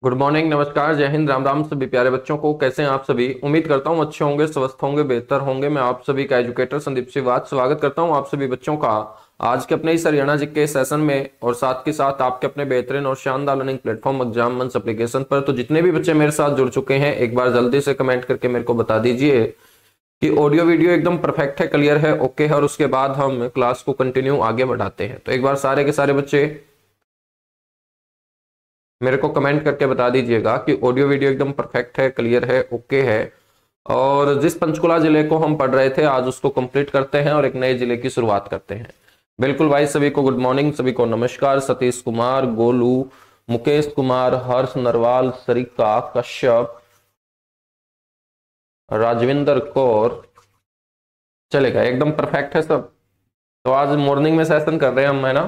Good morning, नमस्कार, जय हिंद, राम राम सभी प्यारे बच्चों को। कैसे हैं आप सभी? उम्मीद करता हूं अच्छे होंगे, स्वस्थ होंगे, बेहतर होंगे। मैं आप सभी का एजुकेटर संदीप श्रीवास्तव स्वागत करता हूं आप सभी बच्चों का आज के अपने इस हरियाणा जी के सेशन में, और साथ के साथ आपके अपने बेहतरीन और शानदार लर्निंग प्लेटफॉर्म एग्जाम मंच एप्लीकेशन पर। तो जितने भी बच्चे मेरे साथ जुड़ चुके हैं, एक बार जल्दी से कमेंट करके मेरे को बता दीजिए कि ऑडियो वीडियो एकदम परफेक्ट है, क्लियर है, ओके है, और उसके बाद हम क्लास को कंटिन्यू आगे बढ़ाते हैं। तो एक बार सारे के सारे बच्चे मेरे को कमेंट करके बता दीजिएगा कि ऑडियो वीडियो एकदम परफेक्ट है, क्लियर है, ओके है। और जिस पंचकुला जिले को हम पढ़ रहे थे आज उसको कंप्लीट करते हैं और एक नए जिले की शुरुआत करते हैं। बिल्कुल भाई, सभी को गुड मॉर्निंग, सभी को नमस्कार। सतीश कुमार, गोलू, मुकेश कुमार, हर्ष नरवाल, सरिका कश्यप, राजविंदर कौर, चलेगा, एकदम परफेक्ट है सब। तो आज मॉर्निंग में सेशन कर रहे हैं हम, है ना?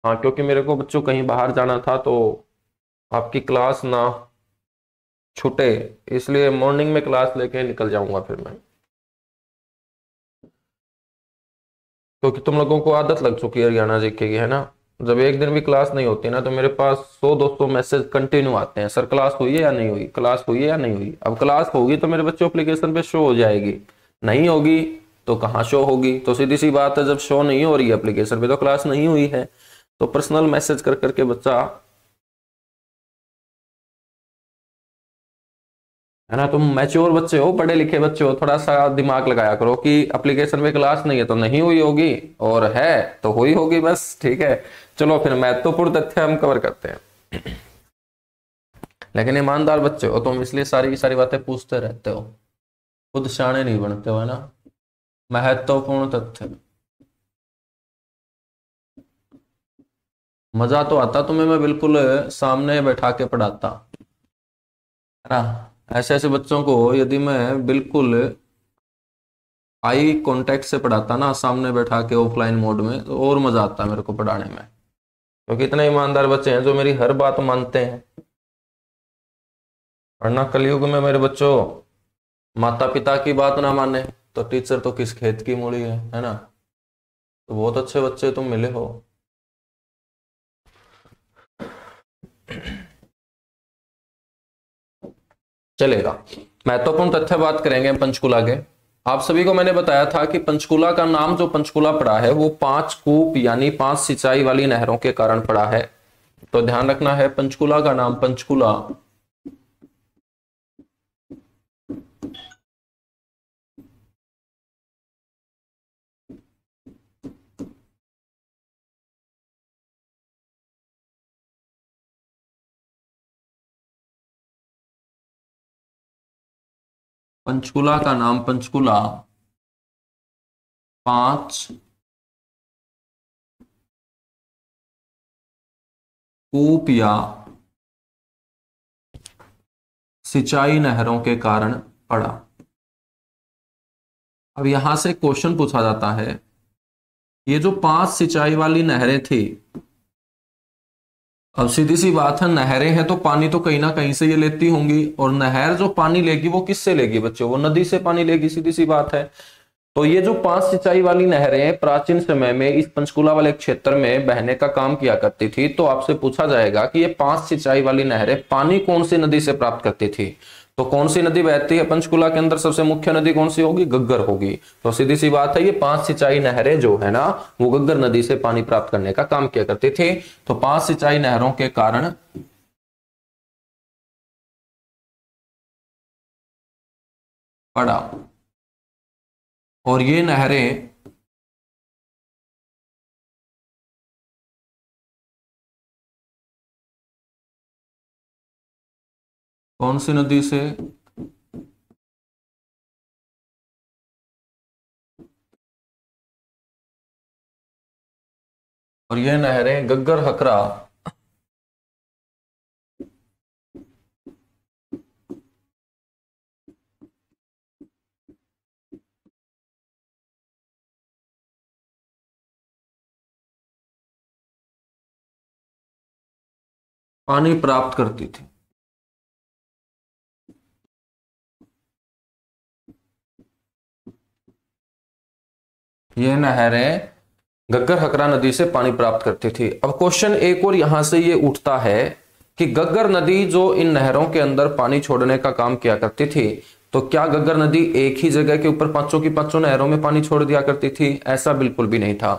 हाँ, क्योंकि मेरे को बच्चों कहीं बाहर जाना था तो आपकी क्लास ना छूटे, इसलिए मॉर्निंग में क्लास लेके निकल जाऊंगा फिर मैं, क्योंकि तुम लोगों को आदत लग चुकी है हरियाणा जीके की, है ना? जब एक दिन भी क्लास नहीं होती ना तो मेरे पास 100-200 मैसेज कंटिन्यू आते हैं, सर क्लास हुई है या नहीं हुई, क्लास हुई है या नहीं हुई। अब क्लास होगी तो मेरे बच्चों एप्लीकेशन पे शो हो जाएगी, नहीं होगी तो कहाँ शो होगी। तो सीधी सी बात है, जब शो नहीं हो रही है एप्लीकेशन पे तो क्लास नहीं हुई है। तो पर्सनल मैसेज कर करके बच्चा, है ना, तुम मैच्योर बच्चे हो, पढ़े लिखे बच्चे हो, थोड़ा सा दिमाग लगाया करो कि एप्लीकेशन में क्लास नहीं है तो नहीं हुई होगी, और है तो हुई होगी, बस ठीक है। चलो फिर महत्वपूर्ण तथ्य हम कवर करते हैं। लेकिन ईमानदार बच्चे हो तुम, इसलिए सारी की सारी बातें पूछते रहते हो, खुद शाणे नहीं बनते हो, है ना? महत्वपूर्ण तथ्य, मजा तो आता तुम्हें, मैं बिल्कुल सामने बैठा के पढ़ाता, है ना? ऐसे ऐसे बच्चों को यदि मैं बिल्कुल आई कांटेक्ट से पढ़ाता ना, सामने बैठा के ऑफलाइन मोड में, तो और मजा आता मेरे को पढ़ाने में, क्योंकि इतने ईमानदार बच्चे हैं जो मेरी हर बात मानते हैं। वरना कलयुग में मेरे बच्चों माता पिता की बात ना माने तो टीचर तो किस खेत की मूली है ना? तो बहुत अच्छे बच्चे तुम मिले हो। चलेगा, महत्वपूर्ण तथ्य बात करेंगे पंचकुला के। आप सभी को मैंने बताया था कि पंचकुला का नाम जो पंचकुला पड़ा है वो 5 कूप यानी 5 सिंचाई वाली नहरों के कारण पड़ा है। तो ध्यान रखना है, पंचकुला का नाम पंचकुला पंचकुला का नाम पंचकुला 5 कूप या सिंचाई नहरों के कारण पड़ा। अब यहां से क्वेश्चन पूछा जाता है, ये जो 5 सिंचाई वाली नहरें थी, अब सीधी सी बात है, नहरें हैं तो पानी तो कहीं ना कहीं से ये लेती होंगी, और नहर जो पानी लेगी वो किससे लेगी बच्चों? वो नदी से पानी लेगी, सीधी सी बात है। तो ये जो 5 सिंचाई वाली नहरें प्राचीन समय में इस पंचकुला वाले क्षेत्र में बहने का काम किया करती थी, तो आपसे पूछा जाएगा कि ये 5 सिंचाई वाली नहरें पानी कौन सी नदी से प्राप्त करती थी? तो कौन सी नदी बहती है पंचकुला के अंदर? सबसे मुख्य नदी कौन सी होगी? घग्गर होगी। तो सीधी सी बात है, ये 5 सिंचाई नहरें जो है ना, वो घग्गर नदी से पानी प्राप्त करने का काम किया करती थी। तो 5 सिंचाई नहरों के कारण पड़ा, और ये नहरें कौन सी नदी से? और ये नहरें घग्गर हकरा पानी प्राप्त करती थी। ये नहरें घग्गर हकरा नदी से पानी प्राप्त करती थी। अब क्वेश्चन एक और यहां से ये उठता है कि गग्गर नदी जो इन नहरों के अंदर पानी छोड़ने का काम किया करती थी, तो क्या गग्गर नदी एक ही जगह के ऊपर पांचों की पांचों नहरों में पानी छोड़ दिया करती थी? ऐसा बिल्कुल भी नहीं था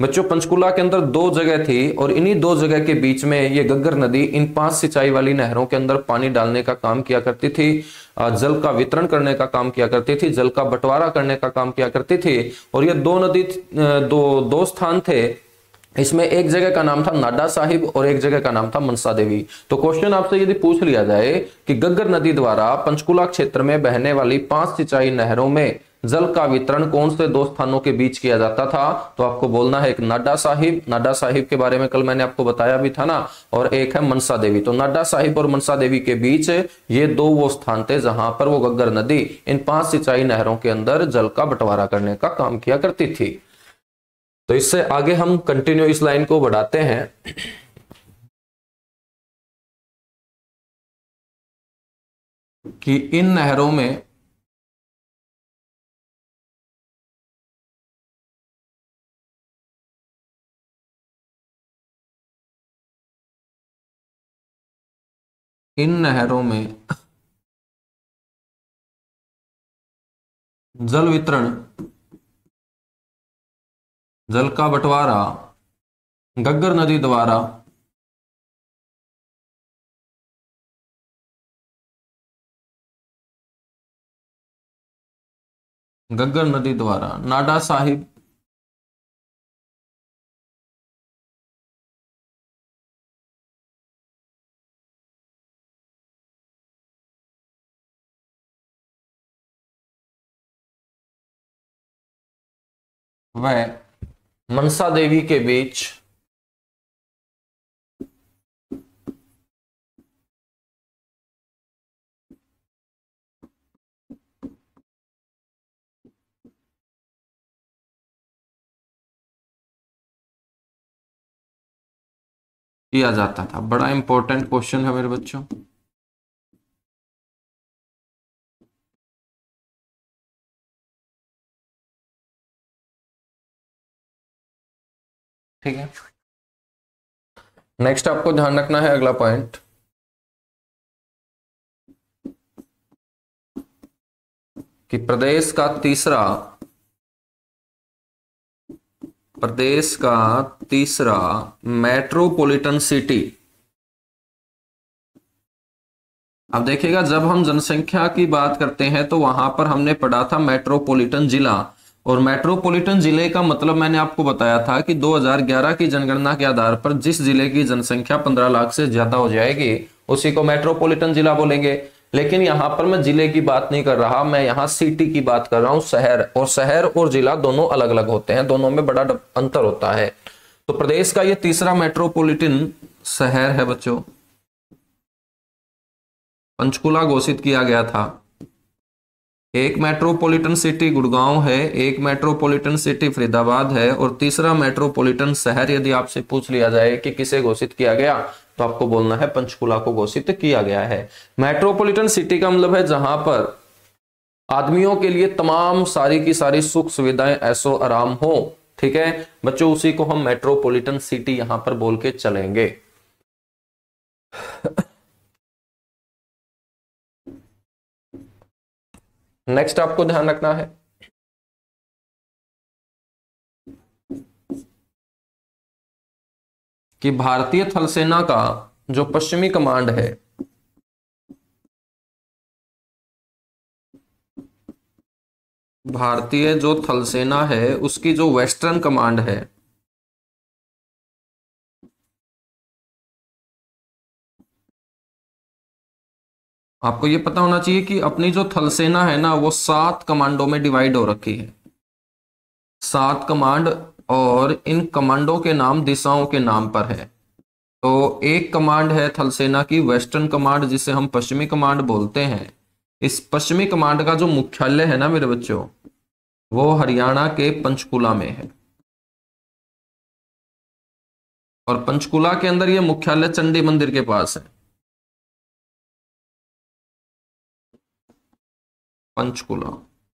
बच्चों। पंचकुला के अंदर दो जगह थी और इन्हीं दो जगह के बीच में ये गग्गर नदी इन 5 सिंचाई वाली नहरों के अंदर पानी डालने का काम किया करती थी, जल का वितरण करने का काम किया करती थी, जल का बंटवारा करने का काम किया करती थी। और ये दो नदी दो स्थान थे, इसमें एक जगह का नाम था नाडा साहिब और एक जगह का नाम था मनसा देवी। तो क्वेश्चन आपसे यदि पूछ लिया जाए कि गग्गर नदी द्वारा पंचकुला क्षेत्र में बहने वाली 5 सिंचाई नहरों में जल का वितरण कौन से दो स्थानों के बीच किया जाता था, तो आपको बोलना है एक नाडा साहिब, नाडा साहिब के बारे में कल मैंने आपको बताया भी था ना, और एक है मनसा देवी। तो नाडा साहिब और मनसा देवी के बीच ये दो वो स्थान थे जहां पर वो गग्गर नदी इन 5 सिंचाई नहरों के अंदर जल का बंटवारा करने का काम किया करती थी। तो इससे आगे हम कंटिन्यू इस लाइन को बढ़ाते हैं कि इन नहरों में जल वितरण, जल का बंटवारा गग्गर नदी द्वारा नाडा साहिब व मनसा देवी के बीच किया जाता था। बड़ा इंपॉर्टेंट क्वेश्चन है मेरे बच्चों। ठीक है, नेक्स्ट आपको ध्यान रखना है अगला पॉइंट कि प्रदेश का तीसरा मेट्रोपॉलिटन सिटी। अब देखिएगा, जब हम जनसंख्या की बात करते हैं तो वहां पर हमने पढ़ा था मेट्रोपॉलिटन जिला, और मेट्रोपॉलिटन जिले का मतलब मैंने आपको बताया था कि 2011 की जनगणना के आधार पर जिस जिले की जनसंख्या 15 लाख से ज्यादा हो जाएगी उसी को मेट्रोपॉलिटन जिला बोलेंगे। लेकिन यहां पर मैं जिले की बात नहीं कर रहा, मैं यहां सिटी की बात कर रहा हूं। शहर और जिला दोनों अलग अलग होते हैं, दोनों में बड़ा अंतर होता है। तो प्रदेश का यह तीसरा मेट्रोपॉलिटन शहर है बच्चों, पंचकुला घोषित किया गया था। एक मेट्रोपॉलिटन सिटी गुड़गांव है, एक मेट्रोपॉलिटन सिटी फरीदाबाद है, और तीसरा मेट्रोपॉलिटन शहर यदि आपसे पूछ लिया जाए कि किसे घोषित किया गया तो आपको बोलना है पंचकुला को घोषित किया गया है। मेट्रोपॉलिटन सिटी का मतलब है जहां पर आदमियों के लिए तमाम सारी की सारी सुख सुविधाएं ऐसो आराम हो। ठीक है बच्चों, उसी को हम मेट्रोपॉलिटन सिटी यहां पर बोल के चलेंगे। नेक्स्ट आपको ध्यान रखना है कि भारतीय थल सेना का जो पश्चिमी कमांड है, भारतीय जो थल सेना है उसकी जो वेस्टर्न कमांड है, आपको यह पता होना चाहिए कि अपनी जो थल सेना है ना वो 7 कमांडों में डिवाइड हो रखी है। 7 कमांड, और इन कमांडों के नाम दिशाओं के नाम पर है। तो एक कमांड है थल सेना की वेस्टर्न कमांड, जिसे हम पश्चिमी कमांड बोलते हैं। इस पश्चिमी कमांड का जो मुख्यालय है ना मेरे बच्चों, वो हरियाणा के पंचकुला में है, और पंचकुला के अंदर ये मुख्यालय चंडी मंदिर के पास है। पंचकुला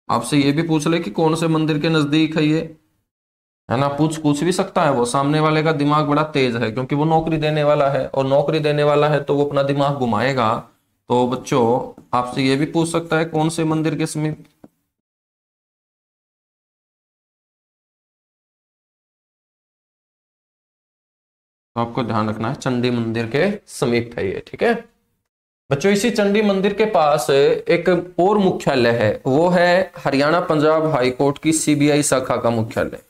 आपसे ये भी पूछ ले कि कौन से मंदिर के नजदीक है ये, है ना, पूछ पूछ भी सकता है, वो सामने वाले का दिमाग बड़ा तेज है क्योंकि वो नौकरी देने वाला है, और नौकरी देने वाला है तो वो अपना दिमाग घुमाएगा। तो बच्चों आपसे ये भी पूछ सकता है कौन से मंदिर के समीप। तो आपको ध्यान रखना है चंडी मंदिर के समीप है ये, ठीक है बच्चों। इसी चंडी मंदिर के पास एक और मुख्यालय है, वो है हरियाणा पंजाब हाई कोर्ट की सीबीआई शाखा का मुख्यालय।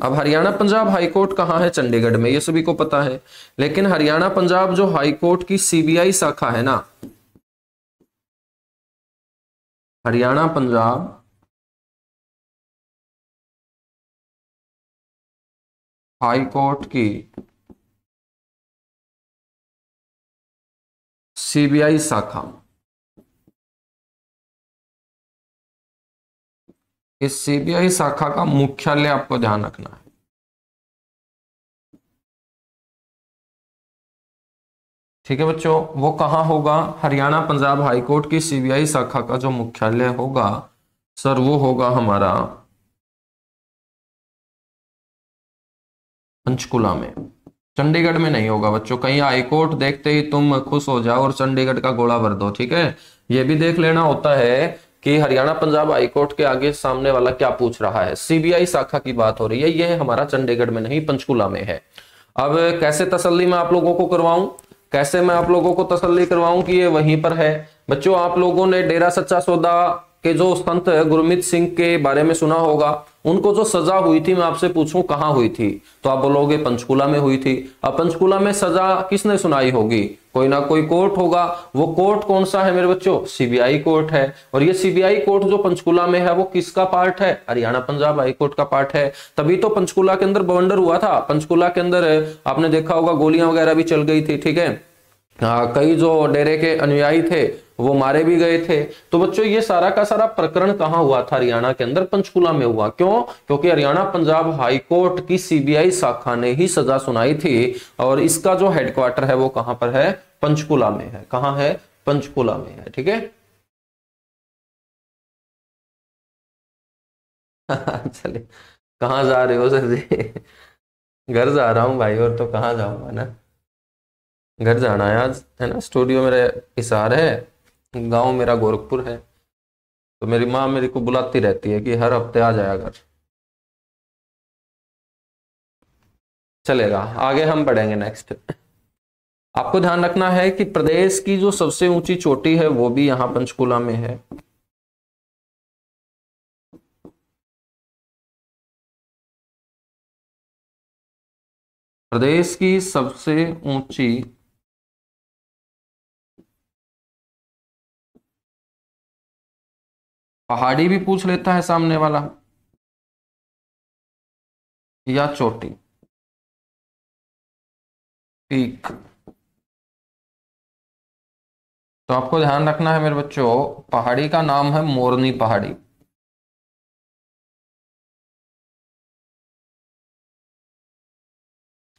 अब हरियाणा पंजाब हाई कोर्ट कहाँ है? चंडीगढ़ में, ये सभी को पता है। लेकिन हरियाणा पंजाब जो हाई कोर्ट की सीबीआई शाखा है ना, हरियाणा पंजाब हाई कोर्ट की सीबीआई शाखा, इस सीबीआई शाखा का मुख्यालय आपको ध्यान रखना है। ठीक है बच्चों, वो कहाँ होगा? हरियाणा पंजाब हाई कोर्ट की सीबीआई शाखा का जो मुख्यालय होगा सर, वो होगा हमारा पंचकुला में। चंडीगढ़ में नहीं होगा बच्चों। कहीं हाई कोर्ट देखते ही तुम खुश हो जाओ और चंडीगढ़ का गोला भर दो, ठीक है। ये भी देख लेना होता है कि हरियाणा पंजाब हाई कोर्ट के आगे सामने वाला क्या पूछ रहा है। सीबीआई शाखा की बात हो रही है, यह हमारा चंडीगढ़ में नहीं पंचकुला में है। अब कैसे तसल्ली मैं आप लोगों को करवाऊं, कैसे मैं आप लोगों को तसल्ली करवाऊं कि ये वहीं पर है? बच्चों आप लोगों ने डेरा सच्चा सौदा के जो संत गुरमीत सिंह के बारे में सुना होगा। उनको जो सजा हुई थी, मैं आपसे पूछूं कहां हुई थी, तो आप बोलोगे पंचकुला में हुई थी। अब पंचकुला में सजा किसने सुनाई होगी? कोई ना कोई कोर्ट होगा। वो कोर्ट कौन सा है मेरे बच्चों? सीबीआई कोर्ट है। और ये सीबीआई कोर्ट जो पंचकुला में है वो किसका पार्ट है? हरियाणा पंजाब हाई कोर्ट का पार्ट है। तभी तो पंचकुला के अंदर बवंडर हुआ था। पंचकुला के अंदर आपने देखा होगा गोलियां वगैरह भी चल गई थी, ठीक है। कई जो डेरे के अनुयायी थे वो मारे भी गए थे। तो बच्चों ये सारा का सारा प्रकरण कहां हुआ था? हरियाणा के अंदर पंचकुला में हुआ। क्यों? क्योंकि हरियाणा पंजाब हाई कोर्ट की सीबीआई शाखा ने ही सजा सुनाई थी, और इसका जो हेडक्वार्टर है वो कहां पर है? पंचकुला में है। कहां है? पंचकुला में है, ठीक है। चलिए, कहाँ जा रहे हो सर जी? घर जा रहा हूँ भाई, और तो कहाँ जाऊंगा ना, घर जाना है आज, है ना। स्टूडियो मेरा हिसार है, गांव मेरा गोरखपुर है। तो मेरी माँ मेरे को बुलाती रहती है कि हर हफ्ते आ जाया घर। चलेगा, आगे हम बढ़ेंगे नेक्स्ट। आपको ध्यान रखना है कि प्रदेश की जो सबसे ऊंची चोटी है वो भी यहाँ पंचकुला में है। प्रदेश की सबसे ऊंची पहाड़ी भी पूछ लेता है सामने वाला, या चोटी, पीक। तो आपको ध्यान रखना है मेरे बच्चों, पहाड़ी का नाम है मोरनी पहाड़ी।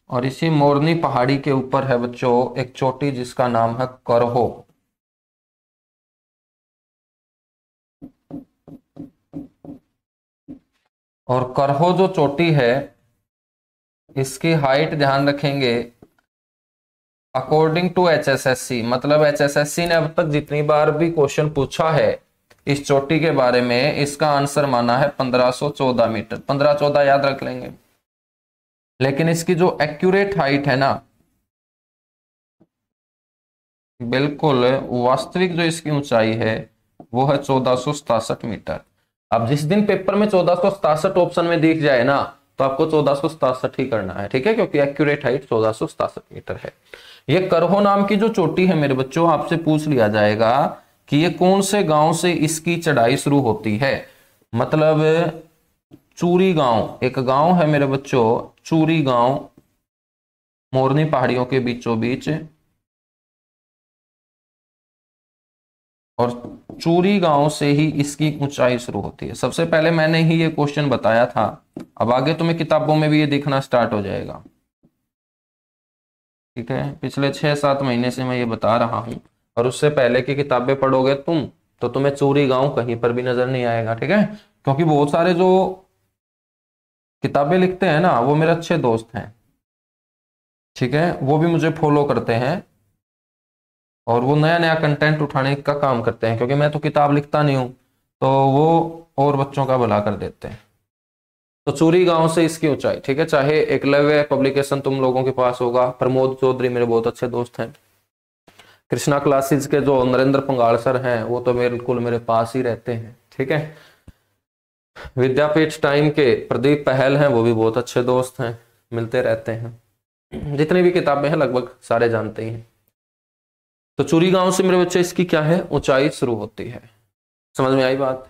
और इसी मोरनी पहाड़ी के ऊपर है बच्चों एक चोटी जिसका नाम है करहो। और करहो जो चोटी है, इसकी हाइट ध्यान रखेंगे अकॉर्डिंग टू एचएसएससी। मतलब एचएसएससी ने अब तक जितनी बार भी क्वेश्चन पूछा है इस चोटी के बारे में, इसका आंसर माना है 1514 मीटर। 1514 याद रख लेंगे। लेकिन इसकी जो एक्यूरेट हाइट है ना, बिल्कुल वास्तविक जो इसकी ऊंचाई है वो है 1467 मीटर। अब जिस दिन पेपर में 1467 ऑप्शन में दिख जाए ना, तो आपको 1467 ही करना है, ठीक है, क्योंकि एक्यूरेट हाइट 1467 मीटर है। ये करहो नाम की जो चोटी है मेरे बच्चों, आपसे पूछ लिया जाएगा कि ये कौन से गांव से इसकी चढ़ाई शुरू होती है। मतलब चूरी गांव, एक गांव है मेरे बच्चों, चूरी गांव, मोरनी पहाड़ियों के बीचों बीच। और चूरी गांव से ही इसकी ऊंचाई शुरू होती है। सबसे पहले मैंने ही ये क्वेश्चन बताया था, अब आगे तुम्हें किताबों में भी ये दिखना स्टार्ट हो जाएगा, ठीक है। पिछले 6-7 महीने से मैं ये बता रहा हूं, और उससे पहले की किताबें पढ़ोगे तुम तो तुम्हें चूरी गांव कहीं पर भी नजर नहीं आएगा, ठीक है। क्योंकि बहुत सारे जो किताबें लिखते हैं ना, वो मेरे अच्छे दोस्त हैं, ठीक है, वो भी मुझे फॉलो करते हैं और वो नया नया कंटेंट उठाने का काम करते हैं, क्योंकि मैं तो किताब लिखता नहीं हूं, तो वो और बच्चों का भला कर देते हैं। तो चूरी गांव से इसकी ऊंचाई, ठीक है, चाहे एकलव्य पब्लिकेशन तुम लोगों के पास होगा, प्रमोद चौधरी मेरे बहुत अच्छे दोस्त हैं, कृष्णा क्लासेस के जो नरेंद्र पंगाल सर हैं वो तो बिल्कुल मेरे पास ही रहते हैं, ठीक है, विद्यापीठ टाइम के प्रदीप पहल हैं, वो भी बहुत अच्छे दोस्त हैं, मिलते रहते हैं, जितनी भी किताबें हैं लगभग सारे जानते ही हैं। तो चूरी गांव से मेरे बच्चे इसकी क्या है, ऊंचाई शुरू होती है। समझ में आई बात।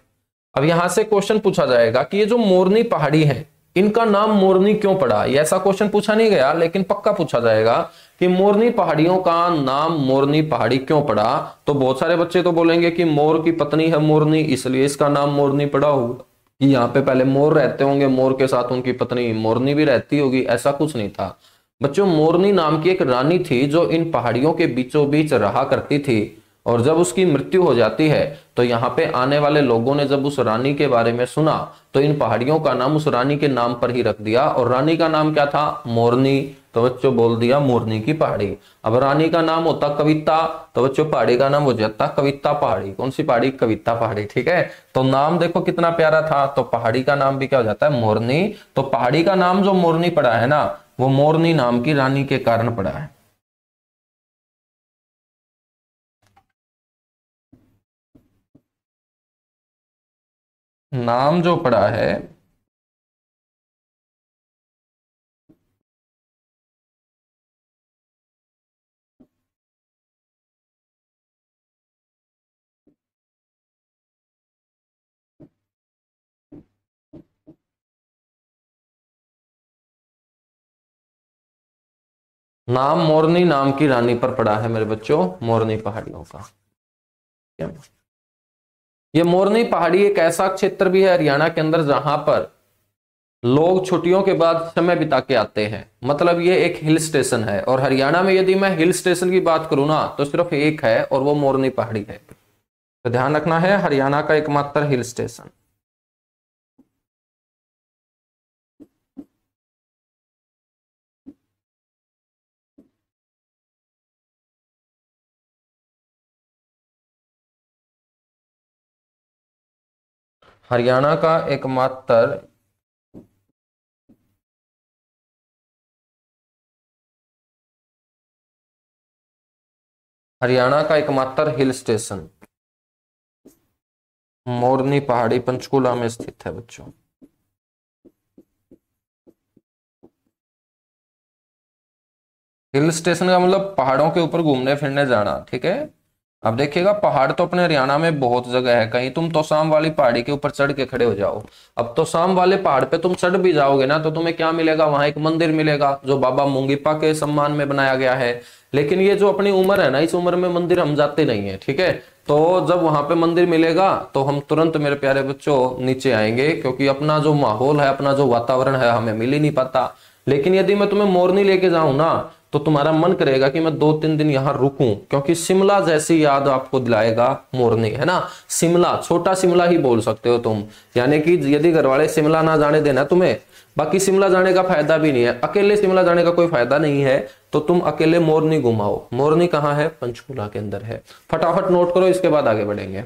अब यहां से क्वेश्चन पूछा जाएगा कि ये जो मोरनी पहाड़ी है इनका नाम मोरनी क्यों पड़ा। ये ऐसा क्वेश्चन पूछा नहीं गया लेकिन पक्का पूछा जाएगा कि मोरनी पहाड़ियों का नाम मोरनी पहाड़ी क्यों पड़ा। तो बहुत सारे बच्चे तो बोलेंगे कि मोर की पत्नी है मोरनी इसलिए इसका नाम मोरनी पड़ा होगा, कि यहाँ पे पहले मोर रहते होंगे, मोर के साथ उनकी पत्नी मोरनी भी रहती होगी। ऐसा कुछ नहीं था बच्चों। मोरनी नाम की एक रानी थी जो इन पहाड़ियों के बीचों बीच रहा करती थी, और जब उसकी मृत्यु हो जाती है तो यहाँ पे आने वाले लोगों ने जब उस रानी के बारे में सुना तो इन पहाड़ियों का नाम उस रानी के नाम पर ही रख दिया, और रानी का नाम क्या था, मोरनी। तो बच्चों बोल दिया मोरनी की पहाड़ी। अब रानी का नाम होता कविता, तो बच्चों पहाड़ी का नाम हो जाता कविता पहाड़ी। कौन सी पहाड़ी, कविता पहाड़ी, ठीक है। तो नाम देखो कितना प्यारा था। तो पहाड़ी का नाम भी क्या हो जाता है, मोरनी। तो पहाड़ी का नाम जो मोरनी पड़ा है ना, वो मोरनी नाम की रानी के कारण पड़ा है। नाम जो पड़ा है नाम मोरनी नाम की रानी पर पड़ा है मेरे बच्चों, मोरनी पहाड़ियों का। ये मोरनी पहाड़ी एक ऐसा क्षेत्र भी है हरियाणा के अंदर जहां पर लोग छुट्टियों के बाद समय बिता के आते हैं। मतलब ये एक हिल स्टेशन है, और हरियाणा में यदि मैं हिल स्टेशन की बात करूं ना तो सिर्फ एक है और वो मोरनी पहाड़ी है। तो ध्यान रखना है, हरियाणा का एकमात्र हिल स्टेशन। हरियाणा का एकमात्र हिल स्टेशन मोरनी पहाड़ी पंचकुला में स्थित है बच्चों। हिल स्टेशन का मतलब पहाड़ों के ऊपर घूमने फिरने जाना, ठीक है। अब देखिएगा पहाड़ तो अपने हरियाणा में बहुत जगह है। कहीं तुम तोशाम वाली पहाड़ी के ऊपर चढ़ के खड़े हो जाओ। अब तोशाम वाले पहाड़ पे तुम चढ़ भी जाओगे ना तो तुम्हें क्या मिलेगा, वहां एक मंदिर मिलेगा जो बाबा मुंगीपा के सम्मान में बनाया गया है। लेकिन ये जो अपनी उम्र है ना, इस उम्र में मंदिर हम जाते नहीं है, ठीक है। तो जब वहां पे मंदिर मिलेगा तो हम तुरंत मेरे प्यारे बच्चों नीचे आएंगे, क्योंकि अपना जो माहौल है, अपना जो वातावरण है हमें मिल ही नहीं पाता। लेकिन यदि मैं तुम्हें मोरनी लेके जाऊं ना तो तुम्हारा मन करेगा कि मैं 2-3 दिन यहाँ रुकूं, क्योंकि शिमला जैसी याद आपको दिलाएगा मोरनी, है ना। शिमला, छोटा शिमला ही बोल सकते हो तुम। यानी कि यदि घरवाले शिमला ना जाने देना तुम्हें, बाकी शिमला जाने का फायदा भी नहीं है, अकेले शिमला जाने का कोई फायदा नहीं है, तो तुम अकेले मोरनी घुमाओ। मोरनी कहाँ है, पंचकुला के अंदर है। फटाफट नोट करो, इसके बाद आगे बढ़ेंगे।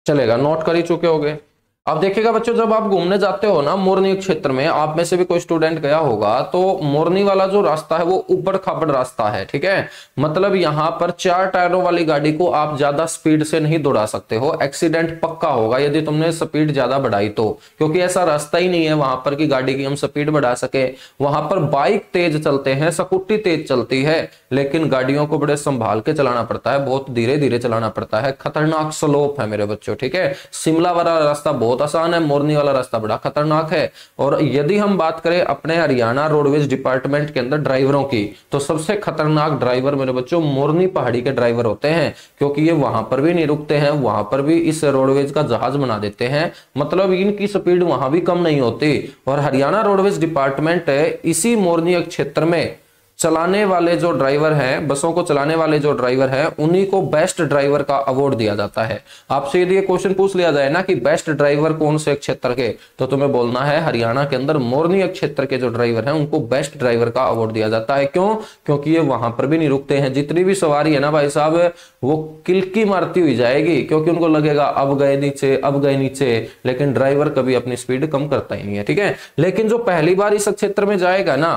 चलेगा, नोट कर ही चुके होगे। अब देखिएगा बच्चों, जब आप घूमने जाते हो ना मोरनी क्षेत्र में, आप में से भी कोई स्टूडेंट गया होगा, तो मोरनी वाला जो रास्ता है वो ऊबड़ खाबड़ रास्ता है, ठीक है। मतलब यहाँ पर 4 टायरों वाली गाड़ी को आप ज्यादा स्पीड से नहीं दौड़ा सकते हो, एक्सीडेंट पक्का होगा यदि तुमने स्पीड ज्यादा बढ़ाई तो, क्योंकि ऐसा रास्ता ही नहीं है वहां पर कि गाड़ी की हम स्पीड बढ़ा सके। वहां पर बाइक तेज चलते हैं, स्कूटी तेज चलती है, लेकिन गाड़ियों को बड़े संभाल के चलाना पड़ता है, बहुत धीरे धीरे चलाना पड़ता है। खतरनाक स्लोप है मेरे बच्चों, ठीक है। शिमला वाला रास्ता बहुत आसान है, मोरनी वाला रास्ता बड़ा खतरनाक है। और यदि हम बात करें अपने हरियाणा रोडवेज डिपार्टमेंट के अंदर ड्राइवरों की, तो सबसे खतरनाक ड्राइवर मेरे बच्चों मोरनी पहाड़ी के ड्राइवर होते हैं, क्योंकि ये वहां पर भी नहीं रुकते हैं, वहां पर भी इस रोडवेज का जहाज बना देते हैं। मतलब इनकी स्पीड वहां भी कम नहीं होती। और हरियाणा रोडवेज डिपार्टमेंट इसी मोरनी क्षेत्र में चलाने वाले जो ड्राइवर हैं, बसों को चलाने वाले जो ड्राइवर हैं, उन्हीं को बेस्ट ड्राइवर का अवार्ड दिया जाता है। आपसे यदि ये क्वेश्चन पूछ लिया जाए ना कि बेस्ट ड्राइवर कौन से क्षेत्र के, तो तुम्हें बोलना है हरियाणा के अंदर मोरनी क्षेत्र के जो ड्राइवर हैं उनको बेस्ट ड्राइवर का अवार्ड दिया जाता है। क्यों? क्योंकि ये वहां पर भी नहीं रुकते हैं, जितनी भी सवारी है ना भाई साहब, वो किल्की मारती हुई जाएगी, क्योंकि उनको लगेगा अब गए नीचे, अब गए नीचे, लेकिन ड्राइवर कभी अपनी स्पीड कम करता ही नहीं है। ठीक है, लेकिन जो पहली बार इस क्षेत्र में जाएगा ना,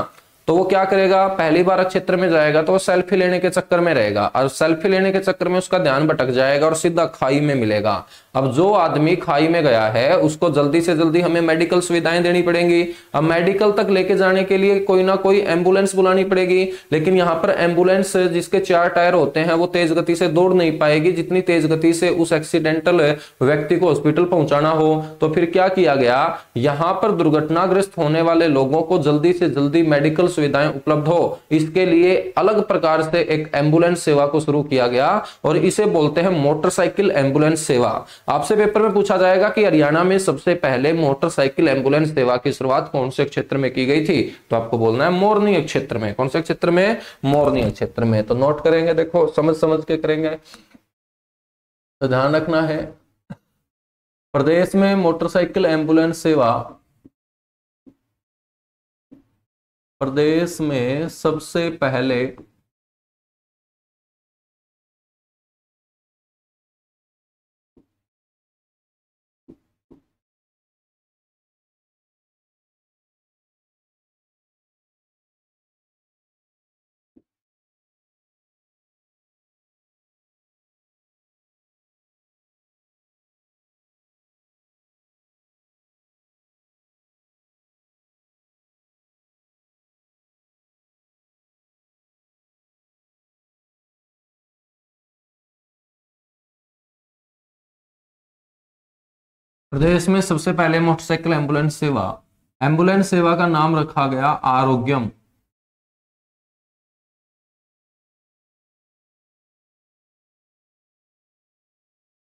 तो वो क्या करेगा, पहली बार क्षेत्र में जाएगा तो वो सेल्फी लेने के चक्कर में रहेगा, और सेल्फी लेने के चक्कर में उसका ध्यान भटक जाएगा और सीधा खाई में मिलेगा। अब जो आदमी खाई में गया है उसको जल्दी से जल्दी हमें मेडिकल सुविधाएं देनी पड़ेंगी। अब मेडिकल तक लेके जाने के लिए कोई ना कोई एम्बुलेंस बुलानी पड़ेगी, लेकिन यहाँ पर एम्बुलेंस जिसके 4 टायर होते हैं वो तेज गति से दौड़ नहीं पाएगी जितनी तेज गति से उस एक्सीडेंटल व्यक्ति को हॉस्पिटल पहुंचाना हो। तो फिर क्या किया गया, यहाँ पर दुर्घटनाग्रस्त होने वाले लोगों को जल्दी से जल्दी मेडिकल सुविधाएं उपलब्ध हो, इसके लिए अलग प्रकार से एक एम्बुलेंस सेवा को शुरू किया गया, और इसे बोलते हैं मोटरसाइकिल एम्बुलेंस सेवा। आपसे पेपर में पूछा जाएगा कि हरियाणा में सबसे पहले मोटरसाइकिल एम्बुलेंस सेवा की शुरुआत कौन से क्षेत्र में की गई थी, तो आपको बोलना है मोरनी क्षेत्र में। कौन से क्षेत्र में? मोरनी क्षेत्र में। तो नोट करेंगे, देखो समझ समझ के करेंगे, तो ध्यान रखना है। प्रदेश में मोटरसाइकिल एम्बुलेंस सेवा, प्रदेश में सबसे पहले प्रदेश में सबसे पहले मोटरसाइकिल एम्बुलेंस सेवा का नाम रखा गया आरोग्यम।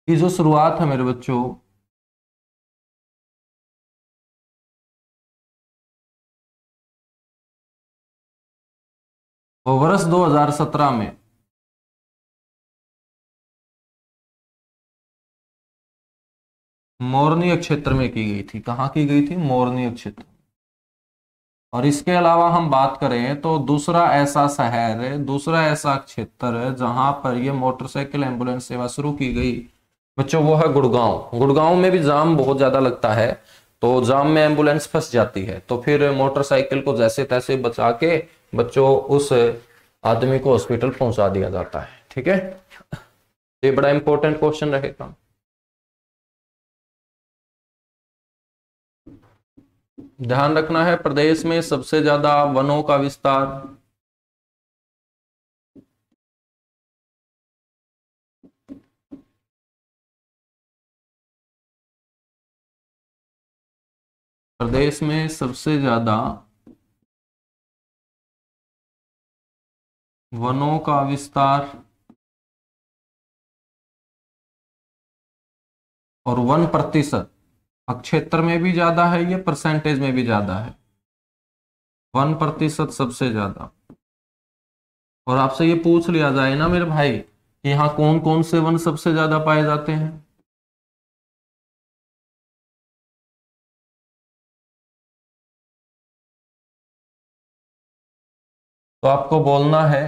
की जो शुरुआत है मेरे बच्चों, वो वर्ष 2017 में मोरनी क्षेत्र में की गई थी। कहाँ की गई थी? मोरनी क्षेत्र। और इसके अलावा हम बात करें तो दूसरा ऐसा शहर, दूसरा ऐसा क्षेत्र जहां पर यह मोटरसाइकिल एम्बुलेंस सेवा शुरू की गई बच्चों, वो है गुड़गांव। गुड़गांव में भी जाम बहुत ज्यादा लगता है, तो जाम में एम्बुलेंस फंस जाती है, तो फिर मोटरसाइकिल को जैसे तैसे बचा के बच्चों उस आदमी को हॉस्पिटल पहुंचा दिया जाता है। ठीक है, ये बड़ा इंपॉर्टेंट क्वेश्चन रहेगा। ध्यान रखना है, प्रदेश में सबसे ज्यादा वनों का विस्तार, प्रदेश में सबसे ज्यादा वनों का विस्तार और वन प्रतिशत क्षेत्र में भी ज्यादा है, ये परसेंटेज में भी ज्यादा है। 1% सबसे ज्यादा। और आपसे ये पूछ लिया जाए ना मेरे भाई कि यहाँ कौन कौन से वन सबसे ज्यादा पाए जाते हैं, तो आपको बोलना है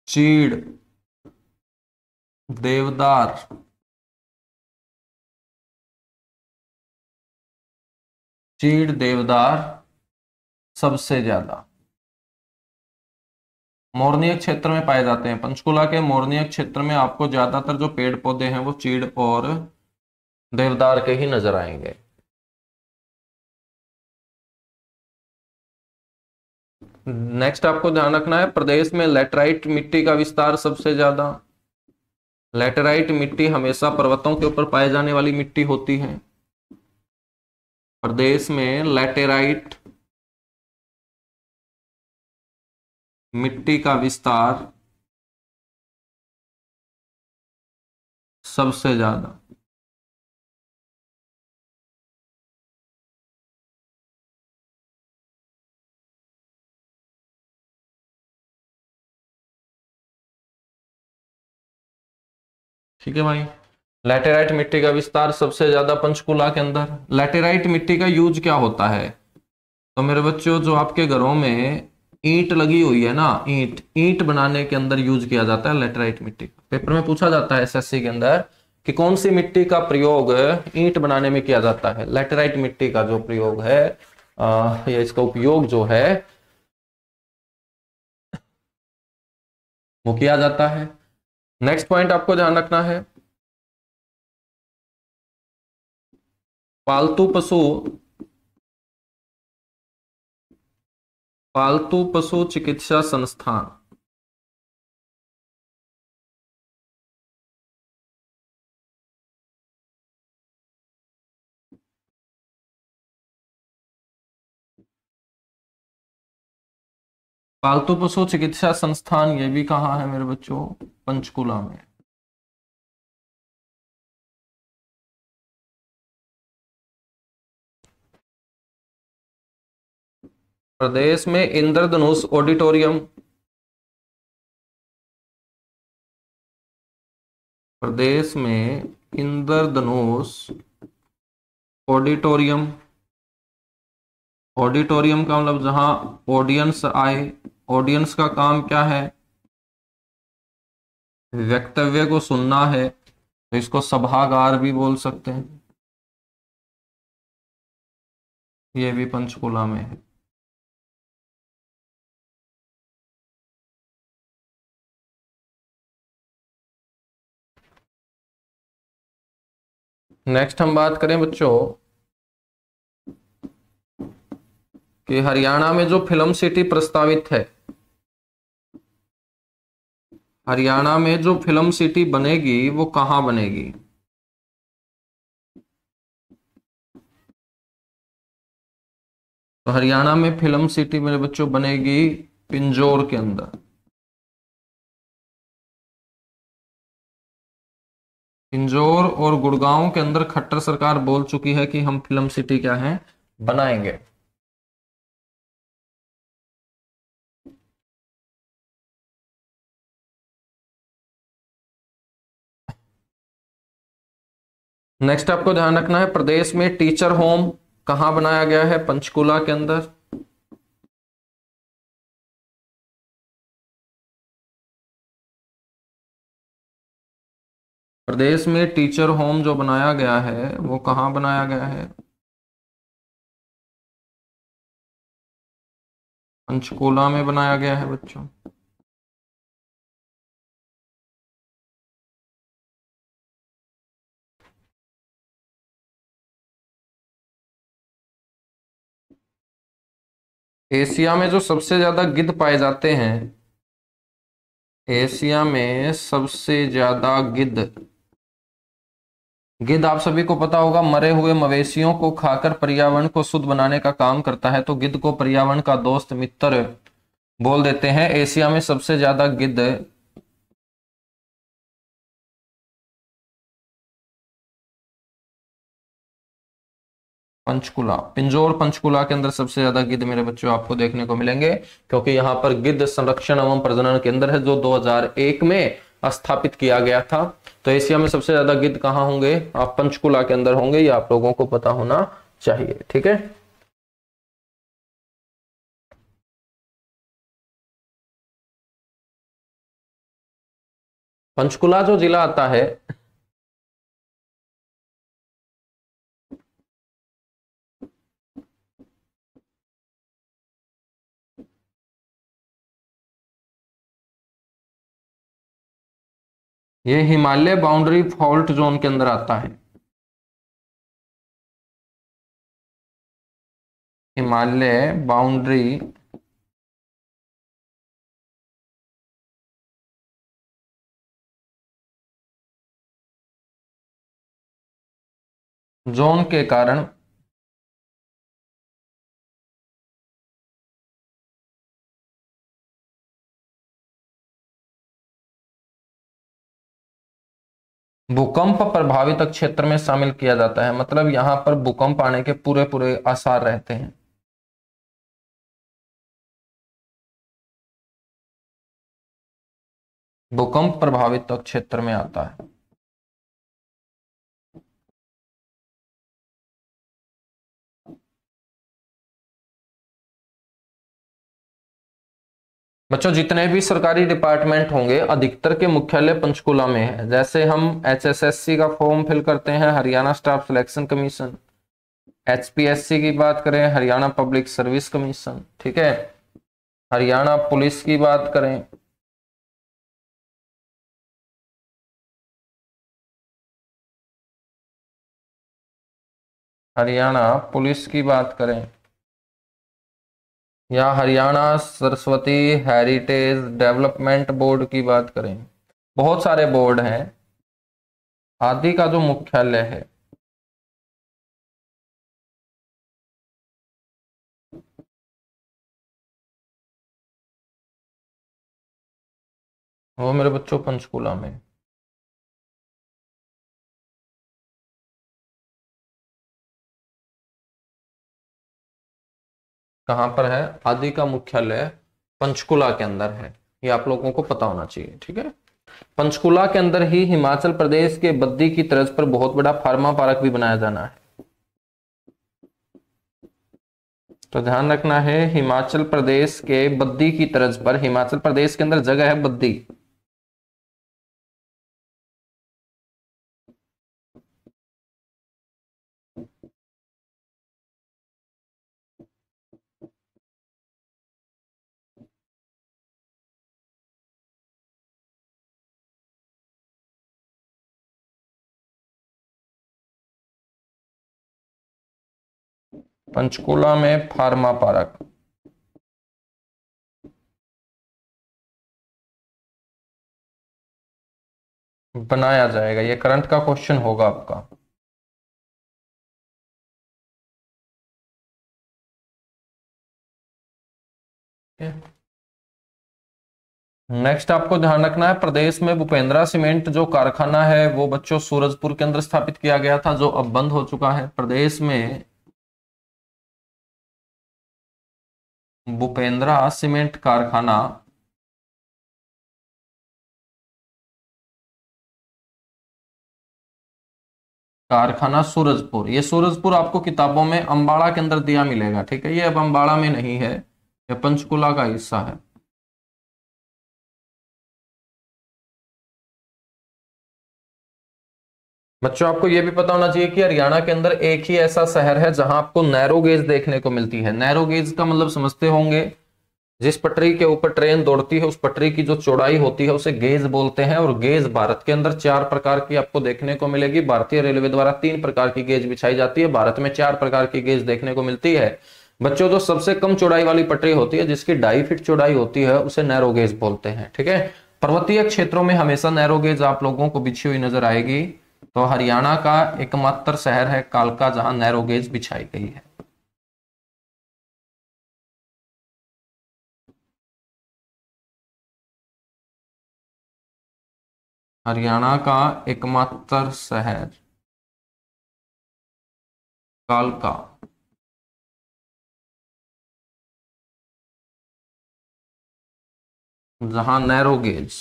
चीड़, देवदार, चीड़ देवदार सबसे ज्यादा मोरनी क्षेत्र में पाए जाते हैं। पंचकुला के मोरनी क्षेत्र में आपको ज्यादातर जो पेड़ पौधे हैं वो चीड़ और देवदार के ही नजर आएंगे। नेक्स्ट आपको ध्यान रखना है, प्रदेश में लैटराइट मिट्टी का विस्तार सबसे ज्यादा। लैटेराइट मिट्टी हमेशा पर्वतों के ऊपर पाए जाने वाली मिट्टी होती है। प्रदेश में लैटेराइट मिट्टी का विस्तार सबसे ज्यादा। ठीक है भाई। लैटेराइट मिट्टी का विस्तार सबसे ज्यादा पंचकुला के अंदर। लैटेराइट मिट्टी का यूज क्या होता है? तो मेरे बच्चों, जो आपके घरों में ईंट लगी हुई है ना, ईंट ईंट बनाने के अंदर यूज किया जाता है लैटेराइट मिट्टी का। पेपर में पूछा जाता है एसएससी के अंदर कि कौन सी मिट्टी का प्रयोग ईंट बनाने में किया जाता है। लैटेराइट मिट्टी का जो प्रयोग है, या इसका उपयोग जो है वो किया जाता है। नेक्स्ट पॉइंट आपको ध्यान रखना है, पालतू पशु, पालतू पशु चिकित्सा संस्थान। पालतू पशु चिकित्सा संस्थान ये भी कहाँ है मेरे बच्चों? पंचकुला में। प्रदेश में इंद्रधनुष ऑडिटोरियम, प्रदेश में इंद्रधनुष ऑडिटोरियम। ऑडिटोरियम का मतलब जहां ऑडियंस आए। ऑडियंस का काम क्या है? वक्तव्य को सुनना है, तो इसको सभागार भी बोल सकते हैं। ये भी पंचकुला में है। नेक्स्ट हम बात करें बच्चों कि हरियाणा में जो फिल्म सिटी प्रस्तावित है, हरियाणा में जो फिल्म सिटी बनेगी वो कहां बनेगी? तो हरियाणा में फिल्म सिटी मेरे बच्चों बनेगी पिंजौर के अंदर। पिंजौर और गुड़गांव के अंदर खट्टर सरकार बोल चुकी है कि हम फिल्म सिटी क्या है, बनाएंगे। नेक्स्ट आपको ध्यान रखना है, प्रदेश में टीचर होम कहां बनाया गया है? पंचकुला के अंदर। प्रदेश में टीचर होम जो बनाया गया है वो कहां बनाया गया है? पंचकुला में बनाया गया है बच्चों। एशिया में जो सबसे ज्यादा गिद्ध पाए जाते हैं, एशिया में सबसे ज्यादा गिद्ध, गिद्ध आप सभी को पता होगा मरे हुए मवेशियों को खाकर पर्यावरण को शुद्ध बनाने का काम करता है, तो गिद्ध को पर्यावरण का दोस्त मित्र बोल देते हैं। एशिया में सबसे ज्यादा गिद्ध पंचकुला, पिंजौर पंचकुला के अंदर सबसे ज्यादा गिद्ध मेरे बच्चों आपको देखने को मिलेंगे, क्योंकि यहाँ पर गिद्ध संरक्षण एवं प्रजनन केंद्र है जो 2001 में स्थापित किया गया था। तो एशिया में सबसे ज्यादा गिद्ध कहाँ होंगे? आप पंचकुला के अंदर होंगे, ये आप लोगों को पता होना चाहिए। ठीक है। पंचकुला जो जिला आता है, ये हिमालय बाउंड्री फॉल्ट जोन के अंदर आता है। हिमालय बाउंड्री जोन के कारण भूकंप प्रभावित क्षेत्र में शामिल किया जाता है। मतलब यहां पर भूकंप आने के पूरे पूरे आसार रहते हैं। भूकंप प्रभावित क्षेत्र में आता है। बच्चों जितने भी सरकारी डिपार्टमेंट होंगे अधिकतर के मुख्यालय पंचकुला में है। जैसे हम HSSC का फॉर्म फिल करते हैं Haryana staff selection commission, HPSC की बात करें हरियाणा पब्लिक सर्विस कमीशन, ठीक है, हरियाणा पुलिस की बात करें हरियाणा पुलिस की बात करें, या Haryana Saraswati heritage development board की बात करें, बहुत सारे बोर्ड हैं, आदि का जो मुख्यालय है वो मेरे बच्चों पंचकुला में। कहां पर है? आदि का मुख्यालय पंचकुला के अंदर है, ये आप लोगों को पता होना चाहिए, ठीक है। पंचकुला के अंदर ही हिमाचल प्रदेश के बद्दी की तर्ज पर बहुत बड़ा फार्मा पार्क भी बनाया जाना है, तो ध्यान रखना है हिमाचल प्रदेश के बद्दी की तर्ज पर, हिमाचल प्रदेश के अंदर जगह है बद्दी, पंचकुला में फार्मा पार्क बनाया जाएगा, ये करंट का क्वेश्चन होगा आपका। नेक्स्ट आपको ध्यान रखना है प्रदेश में भूपेंद्रा सीमेंट जो कारखाना है वो बच्चों सूरजपुर के अंदर स्थापित किया गया था, जो अब बंद हो चुका है। प्रदेश में भूपेंद्रा सीमेंट कारखाना सूरजपुर, ये सूरजपुर आपको किताबों में अंबाड़ा के अंदर दिया मिलेगा, ठीक है, ये अब अंबाड़ा में नहीं है, ये पंचकुला का हिस्सा है। बच्चों आपको यह भी पता होना चाहिए कि हरियाणा के अंदर एक ही ऐसा शहर है जहां आपको नैरो गेज देखने को मिलती है। नैरो गेज का मतलब समझते होंगे, जिस पटरी के ऊपर ट्रेन दौड़ती है उस पटरी की जो चौड़ाई होती है उसे गेज बोलते हैं। और गेज भारत के अंदर 4 प्रकार की आपको देखने को मिलेगी। भारतीय रेलवे द्वारा 3 प्रकार की गेज बिछाई जाती है, भारत में 4 प्रकार की गेज देखने को मिलती है। बच्चों जो सबसे कम चौड़ाई वाली पटरी होती है, जिसकी 2.5 फीट चौड़ाई होती है, उसे नैरो गेज बोलते हैं, ठीक है। पर्वतीय क्षेत्रों में हमेशा नैरो गेज आप लोगों को बिछी हुई नजर आएगी। तो हरियाणा का एकमात्र शहर है कालका जहां नैरो गेज बिछाई गई है। हरियाणा का एकमात्र शहर कालका, जहां नैरो गेज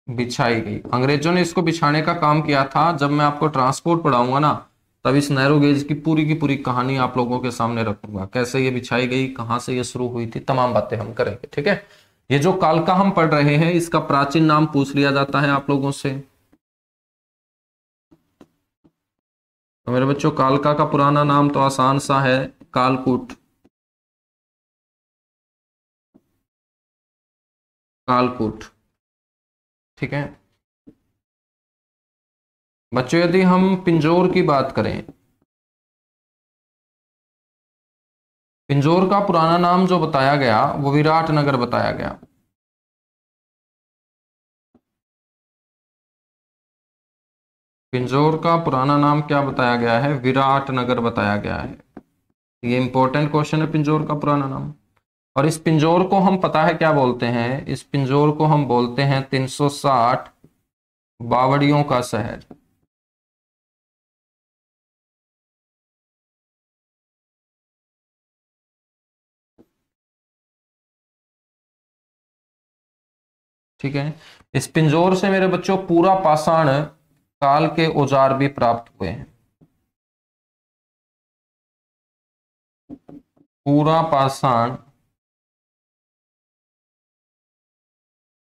बिछाई गई। अंग्रेजों ने इसको बिछाने का काम किया था। जब मैं आपको ट्रांसपोर्ट पढ़ाऊंगा ना, तब इस नैरो गेज की पूरी कहानी आप लोगों के सामने रखूंगा, कैसे ये बिछाई गई, कहां से ये शुरू हुई थी, तमाम बातें हम करेंगे, ठीक है। ये जो कालका हम पढ़ रहे हैं, इसका प्राचीन नाम पूछ लिया जाता है आप लोगों से। तो मेरे बच्चों कालका का पुराना नाम तो आसान सा है, कालकूट। कालकूट, ठीक है। बच्चों यदि हम पिंजौर की बात करें, पिंजौर का पुराना नाम जो बताया गया वो विराटनगर बताया गया। पिंजौर का पुराना नाम क्या बताया गया है? विराटनगर बताया गया है। ये इंपॉर्टेंट क्वेश्चन है, पिंजौर का पुराना नाम। और इस पिंजौर को हम पता है क्या बोलते हैं? इस पिंजौर को हम बोलते हैं 360 बावड़ियों का शहर। ठीक है। इस पिंजौर से मेरे बच्चों पूरा पाषाण काल के औजार भी प्राप्त हुए हैं। पूरा पाषाण,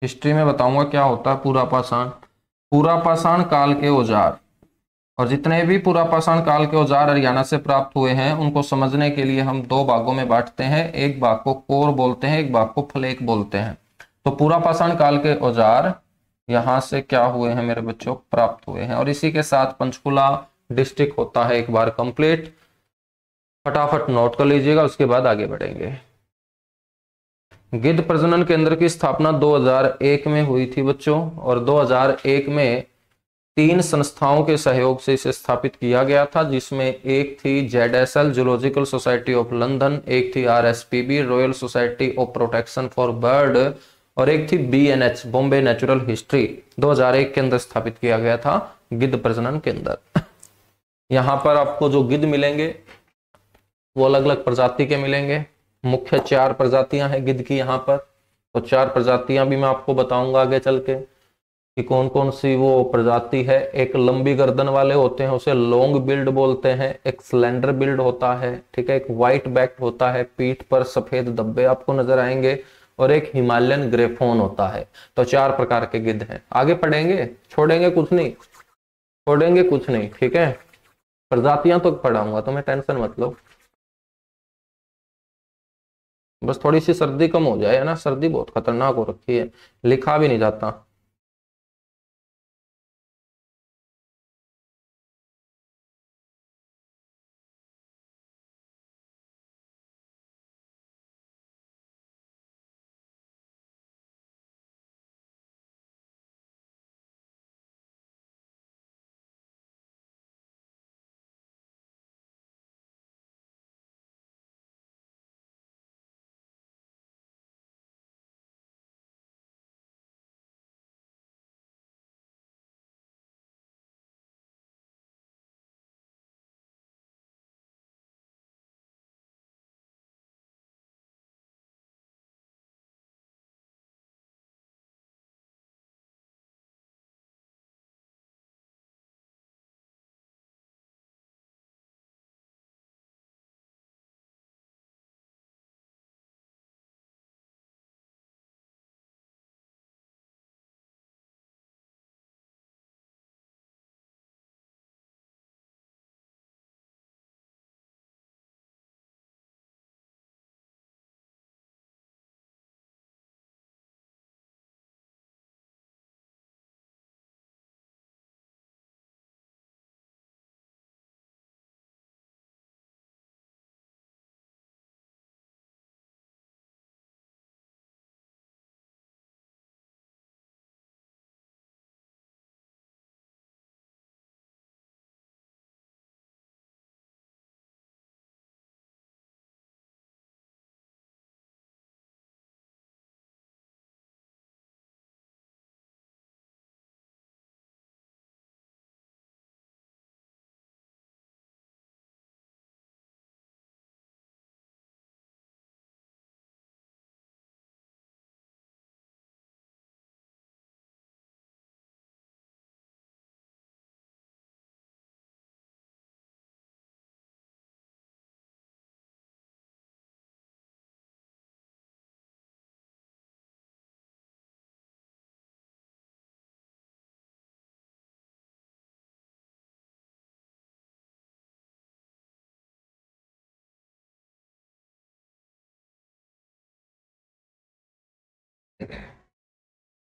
हिस्ट्री में बताऊंगा क्या होता है पूरा पाषाण। पूरा पाषाण काल के औजार, और जितने भी पूरा पाषाण काल के औजार हरियाणा से प्राप्त हुए हैं उनको समझने के लिए हम दो भागों में बांटते हैं। एक भाग को कोर बोलते हैं, एक भाग को फ्लेक बोलते हैं। तो पूरा पाषाण काल के औजार यहां से क्या हुए हैं मेरे बच्चों, प्राप्त हुए हैं। और इसी के साथ पंचकुला डिस्ट्रिक्ट होता है एक बार कंप्लीट। फटाफट नोट कर लीजिएगा, उसके बाद आगे बढ़ेंगे। गिद्ध प्रजनन केंद्र की स्थापना 2001 में हुई थी बच्चों, और 2001 में 3 संस्थाओं के सहयोग से इसे स्थापित किया गया था, जिसमें एक थी ZSL zoological society of London, एक थी RSPB royal society of protection for bird, और एक थी BNH बॉम्बे नेचुरल हिस्ट्री। 2001 के अंदर स्थापित किया गया था गिद्ध प्रजनन केंद्र। यहाँ पर आपको जो गिद्ध मिलेंगे वो अलग अलग प्रजाति के मिलेंगे। मुख्य 4 प्रजातियां हैं गिद्ध की यहाँ पर, तो 4 प्रजातियां भी मैं आपको बताऊंगा आगे चल के कि कौन कौन सी वो प्रजाति है। एक लंबी गर्दन वाले होते हैं उसे लॉन्ग बिल्ड बोलते हैं, एक स्लेंडर बिल्ड होता है, ठीक है, एक व्हाइट बैक होता है, पीठ पर सफेद धब्बे आपको नजर आएंगे, और एक हिमालयन ग्रेफोन होता है। तो 4 प्रकार के गिद्ध हैं। आगे पढ़ेंगे, छोड़ेंगे कुछ नहीं, छोड़ेंगे कुछ नहीं, ठीक है। प्रजातियां तो पढ़ाऊंगा, तुम्हें टेंशन मत लो, बस थोड़ी सी सर्दी कम हो जाए, है ना। सर्दी बहुत खतरनाक हो रखी है, लिखा भी नहीं जाता।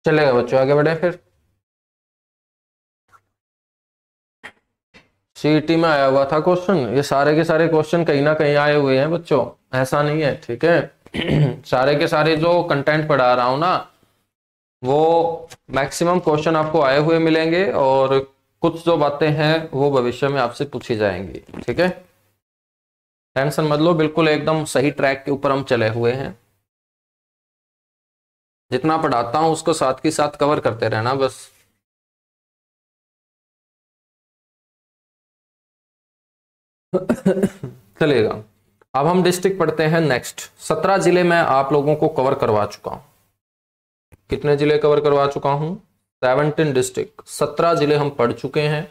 चलेगा बच्चों, आगे बढ़े फिर। सीईटी में आया हुआ था क्वेश्चन, ये सारे के सारे क्वेश्चन कहीं ना कहीं आए हुए हैं बच्चों, ऐसा नहीं है, ठीक है। सारे के सारे जो कंटेंट पढ़ा रहा हूं ना, वो मैक्सिमम क्वेश्चन आपको आए हुए मिलेंगे, और कुछ जो बातें हैं वो भविष्य में आपसे पूछी जाएंगी, ठीक है। टेंशन मत लो, बिल्कुल एकदम सही ट्रैक के ऊपर हम चले हुए हैं। जितना पढ़ाता हूं उसको साथ के साथ कवर करते रहना बस। चलेगा। अब हम डिस्ट्रिक्ट पढ़ते हैं नेक्स्ट। 17 जिले मैं आप लोगों को कवर करवा चुका हूं। कितने जिले कवर करवा चुका हूं? 17 डिस्ट्रिक्ट, 17 जिले हम पढ़ चुके हैं।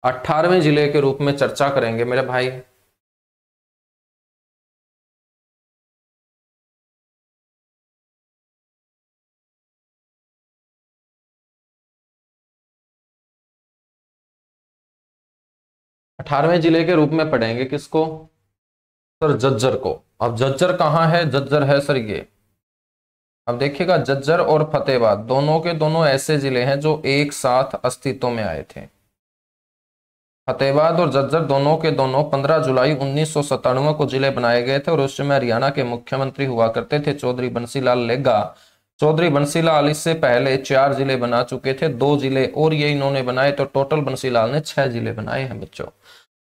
18वें जिले के रूप में चर्चा करेंगे मेरे भाई। 18वें जिले के रूप में पढ़ेंगे किसको? सर झज्जर को। अब झज्जर कहाँ है? झज्जर है सर ये, अब देखिएगा झज्जर और फतेहाबाद दोनों के दोनों ऐसे जिले हैं जो एक साथ अस्तित्व में आए थे। फतेहाबाद और झज्जर दोनों के दोनों 15 जुलाई 1997 को जिले बनाए गए थे और उस समय हरियाणा के मुख्यमंत्री हुआ करते थे चौधरी बंसीलाल लेगा। चौधरी बंसीलाल इससे पहले 4 जिले बना चुके थे, 2 जिले और ये इन्होंने बनाए, तो टोटल बंसीलाल ने 6 जिले बनाए हैं बच्चों।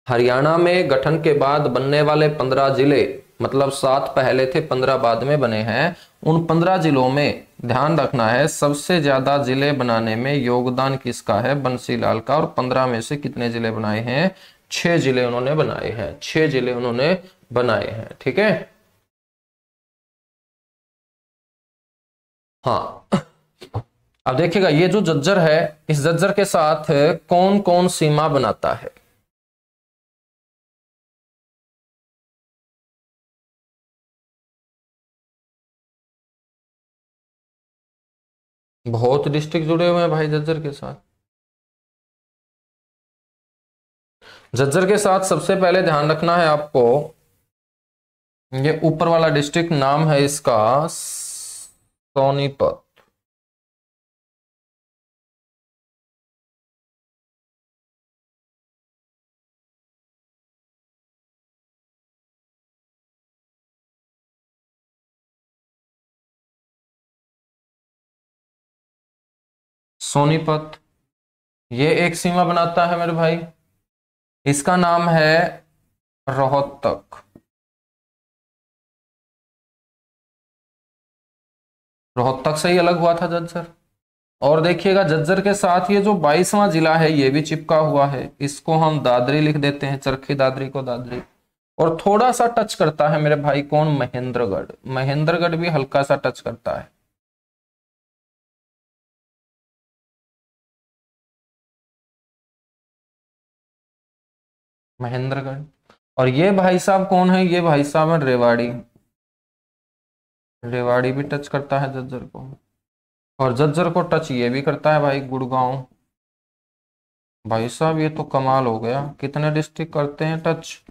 हरियाणा में गठन के बाद बनने वाले 15 जिले, मतलब 7 पहले थे 15 बाद में बने हैं, उन 15 जिलों में ध्यान रखना है सबसे ज्यादा जिले बनाने में योगदान किसका है? बंसीलाल का। और 15 में से कितने जिले बनाए हैं? 6 जिले उन्होंने बनाए हैं, 6 जिले उन्होंने बनाए हैं। ठीक है, हाँ। अब देखिएगा ये जो झज्जर है, इस झज्जर के साथ कौन कौन सीमा बनाता है? बहुत डिस्ट्रिक्ट जुड़े हुए हैं भाई झज्जर के साथ। झज्जर के साथ सबसे पहले ध्यान रखना है आपको, ये ऊपर वाला डिस्ट्रिक्ट नाम है इसका सोनीपत। सोनीपत ये एक सीमा बनाता है मेरे भाई, इसका नाम है रोहतक। रोहतक से ही अलग हुआ था झज्जर। और देखिएगा झज्जर के साथ ये जो 22वां जिला है ये भी चिपका हुआ है, इसको हम दादरी लिख देते हैं, चरखी दादरी को दादरी। और थोड़ा सा टच करता है मेरे भाई कौन? महेंद्रगढ़। महेंद्रगढ़ भी हल्का सा टच करता है। महेंद्रगढ़। और ये भाई साहब कौन है? ये भाई साहब है रेवाड़ी। रेवाड़ी भी टच करता है झज्जर को। और झज्जर को टच ये भी करता है भाई गुड़गांव। भाई साहब ये तो कमाल हो गया, कितने डिस्ट्रिक्ट करते हैं टच?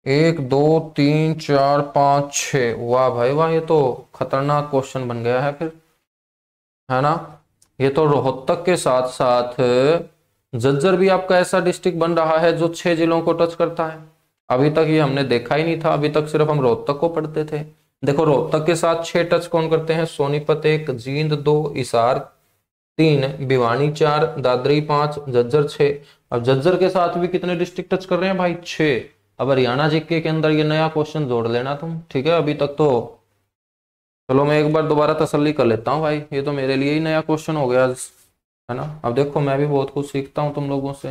1 2 3 4 5 6। वाह भाई वाह, ये तो खतरनाक क्वेश्चन बन गया है फिर, है ना? ये तो रोहतक के साथ साथ झज्जर भी आपका ऐसा डिस्ट्रिक्ट बन रहा है जो 6 जिलों को टच करता है। अभी तक ये हमने देखा ही नहीं था, अभी तक सिर्फ हम रोहतक को पढ़ते थे। देखो रोहतक के साथ 6 टच कौन करते हैं? सोनीपत 1, जींद 2, हिसार 3, भिवानी 4, दादरी 5, झज्जर 6। अब झज्जर के साथ भी कितने डिस्ट्रिक्ट टच कर रहे हैं भाई? 6। अब हरियाणा जीके के अंदर ये नया क्वेश्चन जोड़ लेना तुम, ठीक है? अभी तक तो चलो मैं एक बार दोबारा तसल्ली कर लेता हूँ भाई, ये तो मेरे लिए ही नया क्वेश्चन हो गया, है ना? अब देखो मैं भी बहुत कुछ सीखता हूँ तुम लोगों से,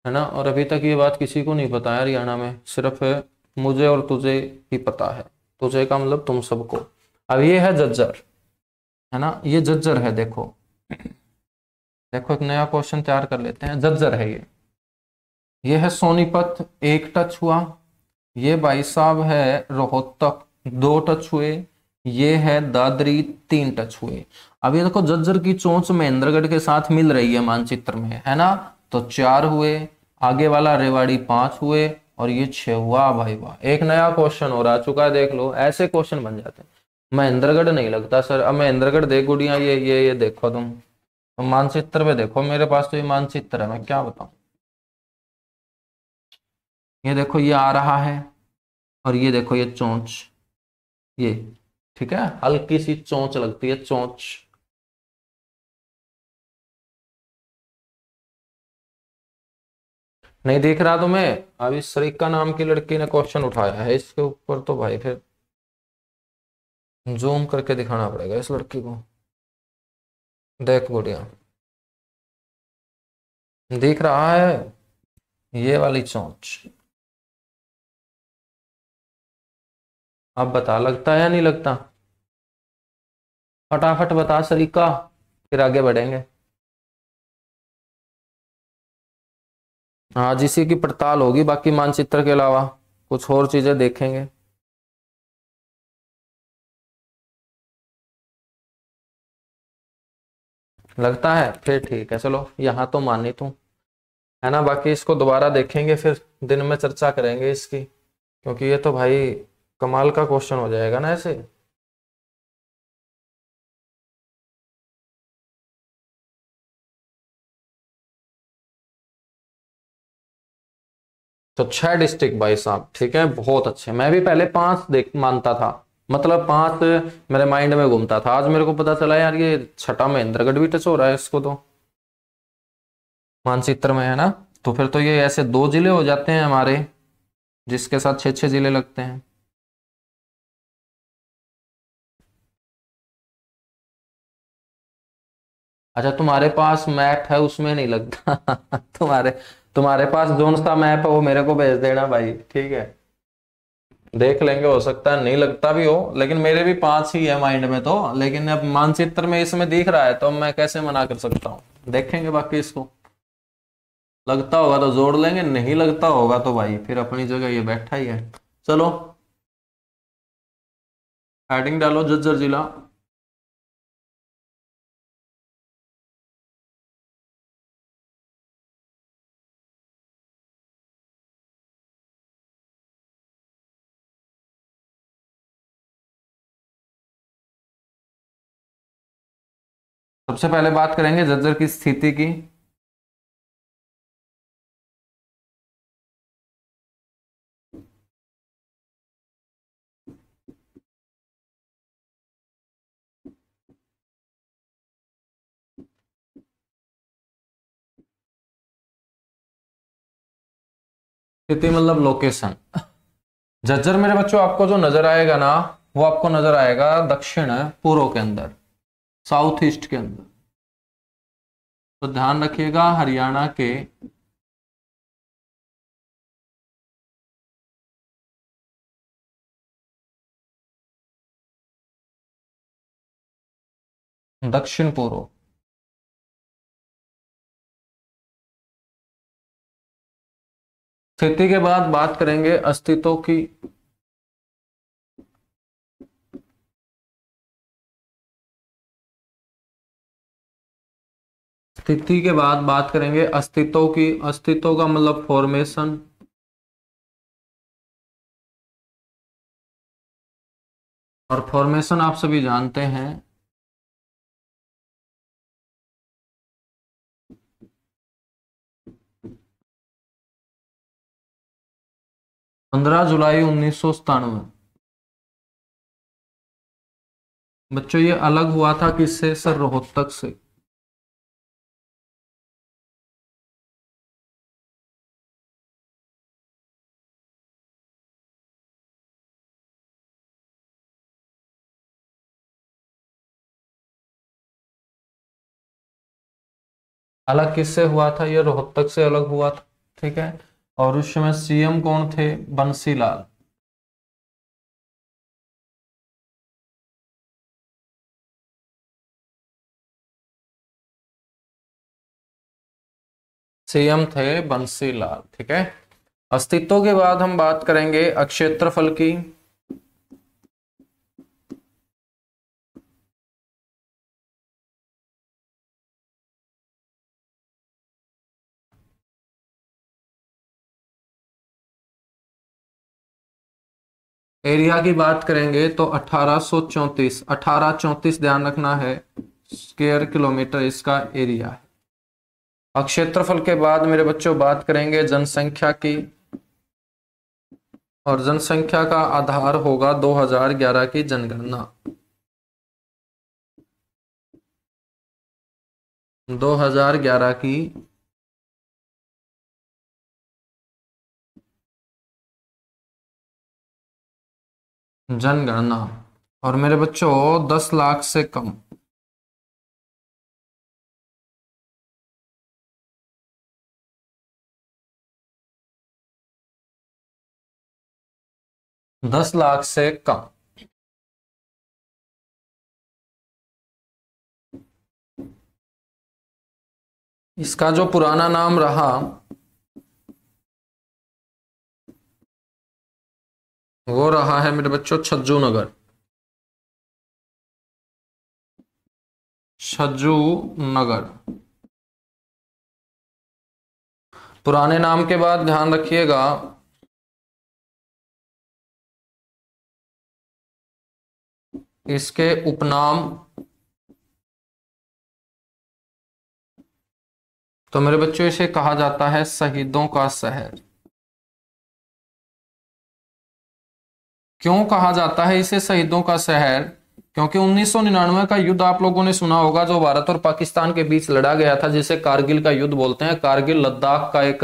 है ना? और अभी तक ये बात किसी को नहीं पता है हरियाणा में, सिर्फ मुझे और तुझे ही पता है। तुझे का मतलब तुम सबको। अब ये है झज्जर, है ना? ये झज्जर है, देखो देखो एक नया क्वेश्चन तैयार कर लेते हैं। झज्जर है ये है सोनीपत 1 टच हुआ, ये भाई साहब है रोहतक 2 टच हुए, ये है दादरी 3 टच हुए। अब ये देखो झज्जर की चोंच महेंद्रगढ़ के साथ मिल रही है मानचित्र में, है ना? तो 4 हुए, आगे वाला रेवाड़ी 5 हुए, और ये 6 हुआ। भाई वाह, एक नया क्वेश्चन और आ चुका है, देख लो ऐसे क्वेश्चन बन जाते हैं। महेंद्रगढ़ नहीं लगता सर। अब महेंद्रगढ़ देख गुड़िया, ये देखो तुम मानचित्र पे देखो, मेरे पास तो ये मानचित्र है, मैं क्या बताऊं। ये देखो ये आ रहा है, और ये देखो ये चोंच, ये ठीक है, हल्की सी चोंच लगती है, चोंच। नहीं दिख रहा तुम्हें? अभी सरिका नाम की लड़की ने क्वेश्चन उठाया है इसके ऊपर, तो भाई फिर जूम करके दिखाना पड़ेगा इस लड़की को। देख गुड़िया, दिख रहा है? ये वाली चोंच। अब बता लगता है या नहीं लगता? फटाफट बता सरिका, फिर आगे बढ़ेंगे। हाँ, इसी की पड़ताल होगी, बाकी मानचित्र के अलावा कुछ और चीजें देखेंगे। लगता है? फिर ठीक है, चलो यहाँ तो मानी तू। है ना। बाकी इसको दोबारा देखेंगे, फिर दिन में चर्चा करेंगे इसकी, क्योंकि ये तो भाई कमाल का क्वेश्चन हो जाएगा ना ऐसे। तो 6 डिस्ट्रिक्ट भाई साहब, ठीक है, बहुत अच्छे। मैं भी पहले 5 देख मानता था, मतलब 5 मेरे माइंड में घूमता था। आज मेरे को पता चला यार ये छठा महेंद्रगढ़ भी टच हो रहा है इसको तो, मानचित्र में, है ना। तो फिर तो ये ऐसे 2 जिले हो जाते हैं हमारे, जिसके साथ 6 6 जिले लगते हैं। अच्छा, तुम्हारे पास मैप है उसमें नहीं लगता तुम्हारे तुम्हारे पास जोन सा मैप है वो मेरे को भेज देना भाई, ठीक है। देख लेंगे, हो सकता है नहीं लगता भी हो, लेकिन मेरे भी 5 ही है माइंड में तो। लेकिन अब मानचित्र में इसमें दिख रहा है तो अब मैं कैसे मना कर सकता हूँ। देखेंगे बाकी इसको, लगता होगा तो जोड़ लेंगे, नहीं लगता होगा तो भाई फिर अपनी जगह ये बैठा ही है। चलो, हेडिंग डालो झज्जर जिला। सबसे पहले बात करेंगे झज्जर की स्थिति की। स्थिति मतलब लोकेशन। झज्जर मेरे बच्चों आपको जो नजर आएगा ना, वो आपको नजर आएगा दक्षिण पूर्व के अंदर, साउथ ईस्ट के अंदर। तो ध्यान रखिएगा, हरियाणा के दक्षिण पूर्व। स्थिति के बाद बात करेंगे अस्तित्व की। स्थिति के बाद बात करेंगे अस्तित्व की। अस्तित्व का मतलब फॉर्मेशन। और फॉर्मेशन आप सभी जानते हैं, 15 जुलाई 1997। बच्चों ये अलग हुआ था किससे सर? रोहतक से। अलग किससे हुआ था? ये रोहतक से अलग हुआ था, ठीक है। और उस समय सीएम कौन थे? बंसीलाल। सीएम थे बंसीलाल, ठीक है। अस्तित्व के बाद हम बात करेंगे क्षेत्रफल की। एरिया की बात करेंगे तो 1834, 1834 ध्यान रखना है, स्क्वायर किलोमीटर इसका एरिया है। और क्षेत्रफल के बाद मेरे बच्चों बात करेंगे जनसंख्या की। और जनसंख्या का आधार होगा 2011 की जनगणना। 2011 की जनगणना। और मेरे बच्चों 10 लाख से कम। 10 लाख से कम। इसका जो पुराना नाम रहा वो रहा है मेरे बच्चों छज्जू नगर। छज्जू नगर। पुराने नाम के बाद ध्यान रखिएगा इसके उपनाम। तो मेरे बच्चों इसे कहा जाता है शहीदों का शहर। क्यों कहा जाता है इसे शहीदों का शहर? क्योंकि 1999 का युद्ध आप लोगों ने सुना होगा, जो भारत और पाकिस्तान के बीच लड़ा गया था, जिसे कारगिल का युद्ध बोलते हैं। कारगिल लद्दाख का एक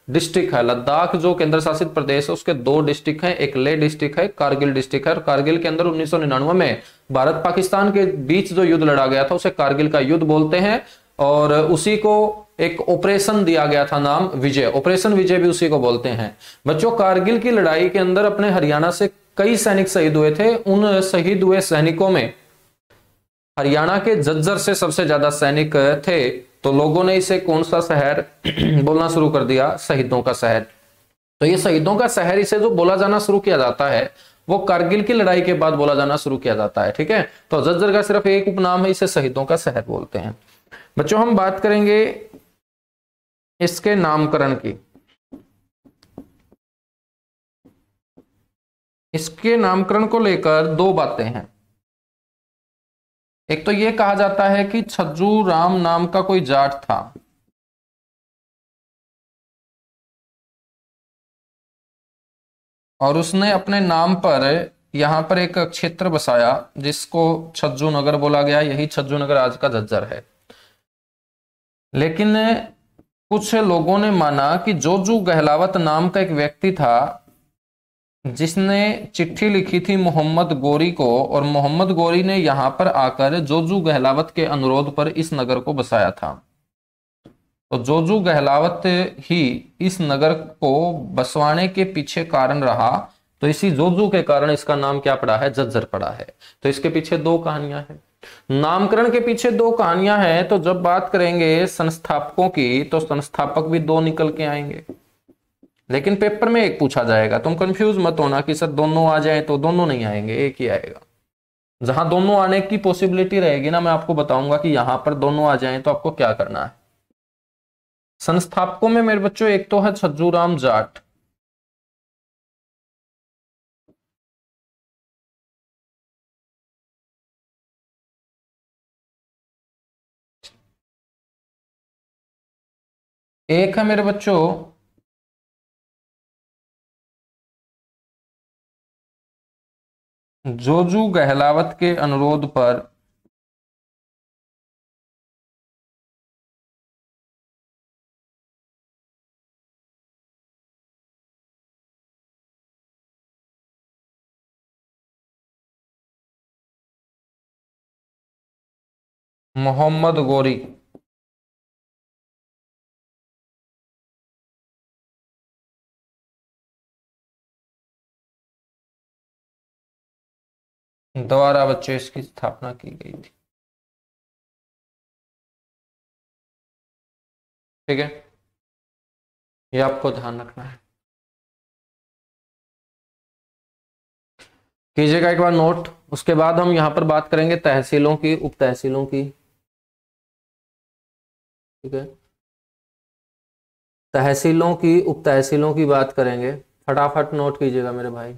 डिस्ट्रिक्ट है। लद्दाख जो केंद्र शासित प्रदेश है उसके दो डिस्ट्रिक्ट हैं, एक लेह डिस्ट्रिक्ट है, कारगिल डिस्ट्रिक्ट है। और कारगिल के अंदर 1999 में भारत पाकिस्तान के बीच जो युद्ध लड़ा गया था उसे कारगिल का युद्ध बोलते हैं। और उसी को एक ऑपरेशन दिया गया था नाम विजय, ऑपरेशन विजय भी उसी को बोलते हैं। बच्चों कारगिल की लड़ाई के अंदर अपने हरियाणा से कई सैनिक शहीद हुए थे। उन शहीद हुए सैनिकों में हरियाणा के झज्जर से सबसे ज्यादा सैनिक थे। तो लोगों ने इसे कौन सा शहर बोलना शुरू कर दिया? शहीदों का शहर। तो ये शहीदों का शहर, इसे जो बोला जाना शुरू किया जाता है वो कारगिल की लड़ाई के बाद बोला जाना शुरू किया जाता है। ठीक है, तो झज्जर का सिर्फ एक उपनाम है, इसे शहीदों का शहर बोलते हैं। बच्चों हम बात करेंगे इसके नामकरण की। इसके नामकरण को लेकर दो बातें हैं। एक तो यह कहा जाता है कि छज्जू राम नाम का कोई जाट था, और उसने अपने नाम पर यहां पर एक क्षेत्र बसाया जिसको छज्जू नगर बोला गया। यही छज्जू नगर आज का झज्जर है। लेकिन कुछ लोगों ने माना कि जोजू गहलावत नाम का एक व्यक्ति था जिसने चिट्ठी लिखी थी मोहम्मद गोरी को, और मोहम्मद गोरी ने यहां पर आकर जोजू गहलावत के अनुरोध पर इस नगर को बसाया था। तो जोजू गहलावत ही इस नगर को बसवाने के पीछे कारण रहा। तो इसी जोजू के कारण इसका नाम क्या पड़ा है? झज्जर पड़ा है। तो इसके पीछे दो कहानियां हैं, नामकरण के पीछे दो कहानियां हैं। तो जब बात करेंगे संस्थापकों की तो संस्थापक भी दो निकल के आएंगे, लेकिन पेपर में एक पूछा जाएगा। तुम कंफ्यूज मत होना कि सर दोनों आ जाए, तो दोनों नहीं आएंगे, एक ही आएगा। जहां दोनों आने की पॉसिबिलिटी रहेगी ना, मैं आपको बताऊंगा कि यहां पर दोनों आ जाएं तो आपको क्या करना है। संस्थापकों में मेरे बच्चों एक तो है छज्जूराम जाट, एक है मेरे बच्चों जोजू गहलावत के अनुरोध पर मोहम्मद गोरी। द्वारा बच्चों इसकी स्थापना की गई थी। ठीक है, ये आपको ध्यान रखना है। कीजिएगा एक बार नोट। उसके बाद हम यहां पर बात करेंगे तहसीलों की, उप तहसीलों की। ठीक है, तहसीलों की उप तहसीलों की बात करेंगे। फटाफट नोट कीजिएगा मेरे भाई।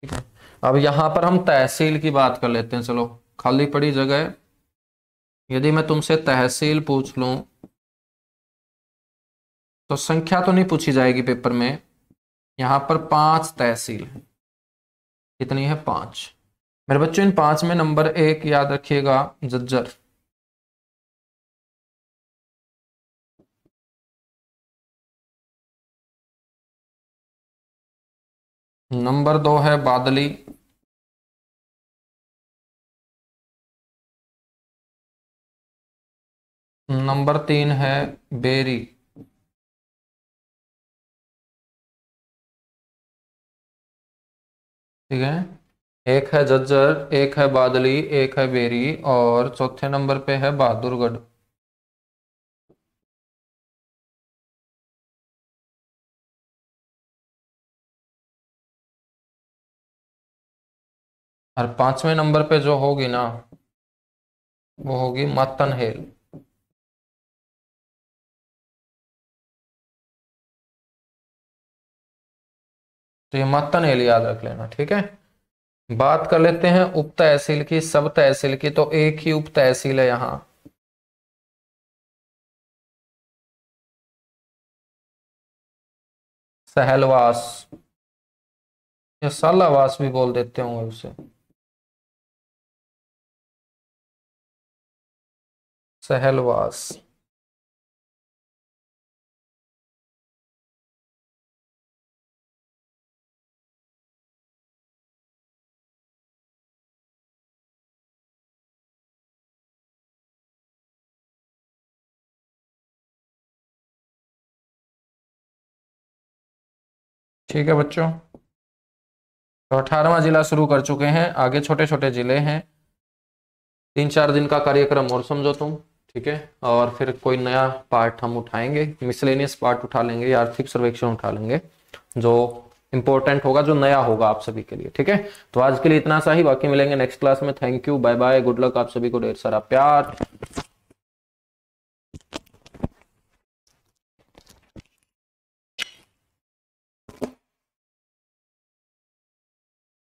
ठीक है, अब यहां पर हम तहसील की बात कर लेते हैं। चलो, खाली पड़ी जगह है। यदि मैं तुमसे तहसील पूछ लूं तो संख्या तो नहीं पूछी जाएगी पेपर में। यहां पर 5 तहसील है। कितनी है? 5। मेरे बच्चों इन 5 में नंबर 1 याद रखिएगा, झज्जर। नंबर 2 है बादली। नंबर 3 है बेरी। ठीक है, एक है झज्जर, एक है बादली, एक है बेरी, और चौथे नंबर पे है बहादुरगढ़। और पांचवें नंबर पे जो होगी ना, वो होगी मातनहेल। तो ये मातनहेल याद रख लेना, ठीक है। बात कर लेते हैं उप तहसील की, सब तहसील की। तो एक ही उप तहसील है यहाँ, सहलवास, या सालावास भी बोल देते होंगे उसे, सहलवास। ठीक है बच्चों, तो 18वां जिला शुरू कर चुके हैं, आगे छोटे छोटे जिले हैं। 3-4 दिन का कार्यक्रम और समझो तुम, ठीक है। और फिर कोई नया पार्ट हम उठाएंगे, मिसलेनियस पार्ट उठा लेंगे या आर्थिक सर्वेक्षण उठा लेंगे, जो इंपॉर्टेंट होगा, जो नया होगा आप सभी के लिए, ठीक है। तो आज के लिए इतना सा ही, बाकी मिलेंगे नेक्स्ट क्लास में। Thank you, bye bye, good luck, आप सभी को ढेर सारा प्यार।